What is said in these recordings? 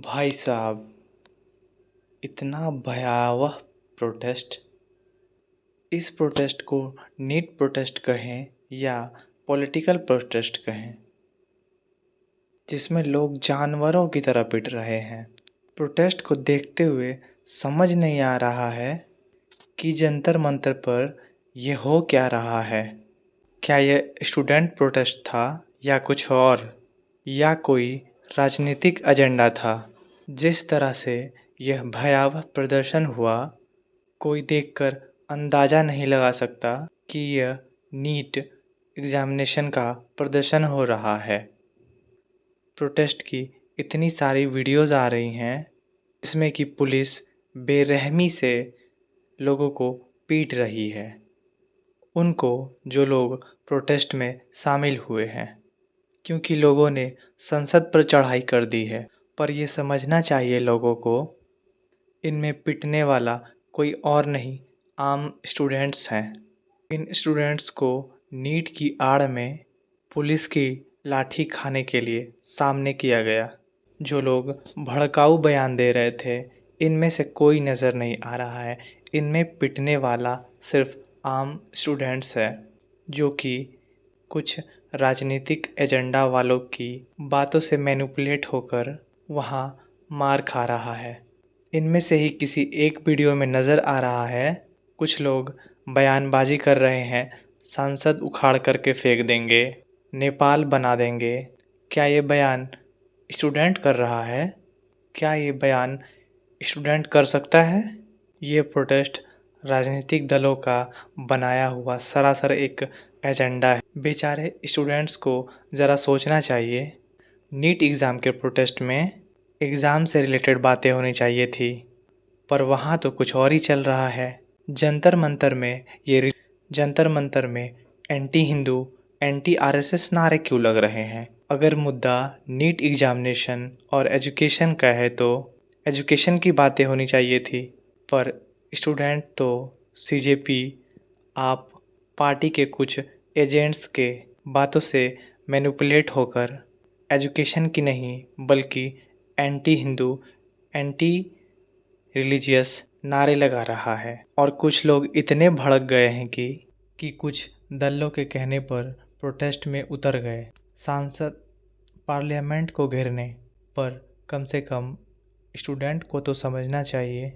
भाई साहब, इतना भयावह प्रोटेस्ट। इस प्रोटेस्ट को नीट प्रोटेस्ट कहें या पॉलिटिकल प्रोटेस्ट कहें, जिसमें लोग जानवरों की तरह पिट रहे हैं। प्रोटेस्ट को देखते हुए समझ नहीं आ रहा है कि जंतर मंतर पर यह हो क्या रहा है। क्या यह स्टूडेंट प्रोटेस्ट था या कुछ और, या कोई राजनीतिक एजेंडा था। जिस तरह से यह भयावह प्रदर्शन हुआ, कोई देखकर अंदाज़ा नहीं लगा सकता कि यह नीट एग्ज़ामिनेशन का प्रदर्शन हो रहा है। प्रोटेस्ट की इतनी सारी वीडियोज़ आ रही हैं, जिसमें कि पुलिस बेरहमी से लोगों को पीट रही है। उनको जो लोग प्रोटेस्ट में शामिल हुए हैं, क्योंकि लोगों ने संसद पर चढ़ाई कर दी है। पर ये समझना चाहिए लोगों को, इनमें पिटने वाला कोई और नहीं, आम स्टूडेंट्स हैं। इन स्टूडेंट्स को नीट की आड़ में पुलिस की लाठी खाने के लिए सामने किया गया। जो लोग भड़काऊ बयान दे रहे थे, इनमें से कोई नज़र नहीं आ रहा है। इनमें पिटने वाला सिर्फ आम स्टूडेंट्स है, जो कि कुछ राजनीतिक एजेंडा वालों की बातों से मैनिपुलेट होकर वहाँ मार खा रहा है। इनमें से ही किसी एक वीडियो में नज़र आ रहा है, कुछ लोग बयानबाजी कर रहे हैं, सांसद उखाड़ करके फेंक देंगे, नेपाल बना देंगे। क्या ये बयान स्टूडेंट कर रहा है? क्या ये बयान स्टूडेंट कर सकता है? ये प्रोटेस्ट राजनीतिक दलों का बनाया हुआ सरासर एक एजेंडा है। बेचारे स्टूडेंट्स को ज़रा सोचना चाहिए। नीट एग्ज़ाम के प्रोटेस्ट में एग्ज़ाम से रिलेटेड बातें होनी चाहिए थी, पर वहाँ तो कुछ और ही चल रहा है। जंतर मंतर में जंतर मंतर में एंटी हिंदू, एंटी आरएसएस नारे क्यों लग रहे हैं? अगर मुद्दा नीट एग्ज़ामिनेशन और एजुकेशन का है तो एजुकेशन की बातें होनी चाहिए थी, पर स्टूडेंट तो सीजेपी, आप पार्टी के कुछ एजेंट्स के बातों से मैनिपुलेट होकर एजुकेशन की नहीं बल्कि एंटी हिंदू, एंटी रिलीजियस नारे लगा रहा है। और कुछ लोग इतने भड़क गए हैं कि कुछ दलों के कहने पर प्रोटेस्ट में उतर गए, सांसद पार्लियामेंट को घेरने। पर कम से कम स्टूडेंट को तो समझना चाहिए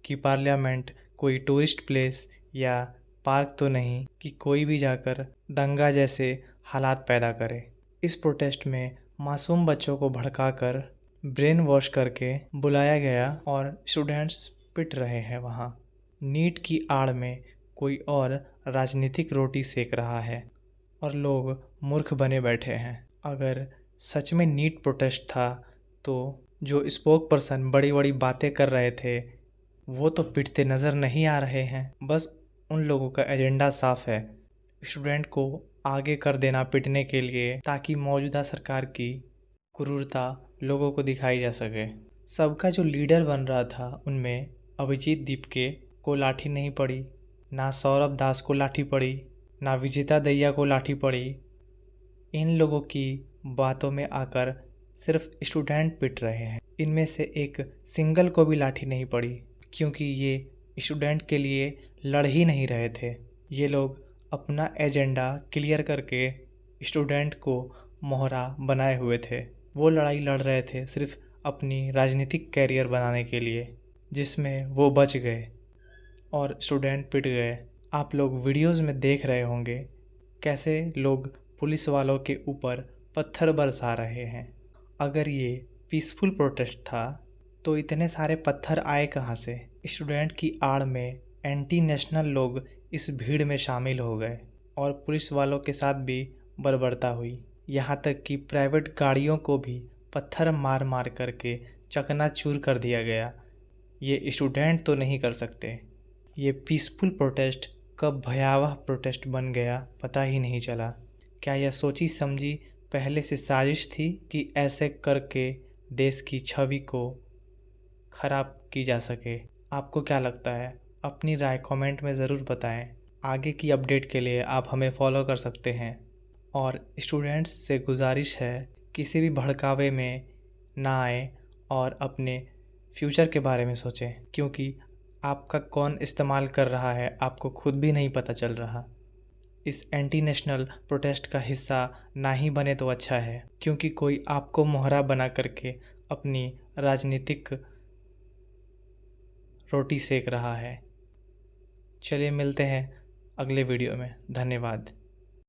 कि पार्लियामेंट कोई टूरिस्ट प्लेस या पार्क तो नहीं कि कोई भी जाकर दंगा जैसे हालात पैदा करे। इस प्रोटेस्ट में मासूम बच्चों को भड़काकर ब्रेन वॉश करके बुलाया गया और स्टूडेंट्स पिट रहे हैं वहाँ। नीट की आड़ में कोई और राजनीतिक रोटी सेक रहा है और लोग मूर्ख बने बैठे हैं। अगर सच में नीट प्रोटेस्ट था तो जो स्पोक पर्सन बड़ी बड़ी बातें कर रहे थे, वो तो पिटते नज़र नहीं आ रहे हैं। बस उन लोगों का एजेंडा साफ है, स्टूडेंट को आगे कर देना पिटने के लिए, ताकि मौजूदा सरकार की क्रूरता लोगों को दिखाई जा सके। सबका जो लीडर बन रहा था, उनमें अभिजीत दीपके को लाठी नहीं पड़ी, ना सौरभ दास को लाठी पड़ी, ना विजेता दहिया को लाठी पड़ी। इन लोगों की बातों में आकर सिर्फ स्टूडेंट पिट रहे हैं। इनमें से एक सिंगल को भी लाठी नहीं पड़ी, क्योंकि ये स्टूडेंट के लिए लड़ ही नहीं रहे थे। ये लोग अपना एजेंडा क्लियर करके स्टूडेंट को मोहरा बनाए हुए थे। वो लड़ाई लड़ रहे थे सिर्फ अपनी राजनीतिक कैरियर बनाने के लिए, जिसमें वो बच गए और स्टूडेंट पिट गए। आप लोग वीडियोज़ में देख रहे होंगे कैसे लोग पुलिस वालों के ऊपर पत्थर बरसा रहे हैं। अगर ये पीसफुल प्रोटेस्ट था तो इतने सारे पत्थर आए कहाँ से? स्टूडेंट की आड़ में एंटी नेशनल लोग इस भीड़ में शामिल हो गए और पुलिस वालों के साथ भी बर्बरता हुई। यहाँ तक कि प्राइवेट गाड़ियों को भी पत्थर मार मार करके चकनाचूर कर दिया गया। ये स्टूडेंट तो नहीं कर सकते। ये पीसफुल प्रोटेस्ट कब भयावह प्रोटेस्ट बन गया पता ही नहीं चला। क्या यह सोची समझी पहले से साजिश थी कि ऐसे करके देश की छवि को खराब की जा सके? आपको क्या लगता है? अपनी राय कमेंट में ज़रूर बताएं। आगे की अपडेट के लिए आप हमें फॉलो कर सकते हैं। और स्टूडेंट्स से गुजारिश है, किसी भी भड़कावे में ना आए और अपने फ्यूचर के बारे में सोचें, क्योंकि आपका कौन इस्तेमाल कर रहा है आपको खुद भी नहीं पता चल रहा। इस एंटी नेशनल प्रोटेस्ट का हिस्सा ना ही बने तो अच्छा है, क्योंकि कोई आपको मोहरा बना करके अपनी राजनीतिक रोटी सेक रहा है। चलिए मिलते हैं अगले वीडियो में। धन्यवाद।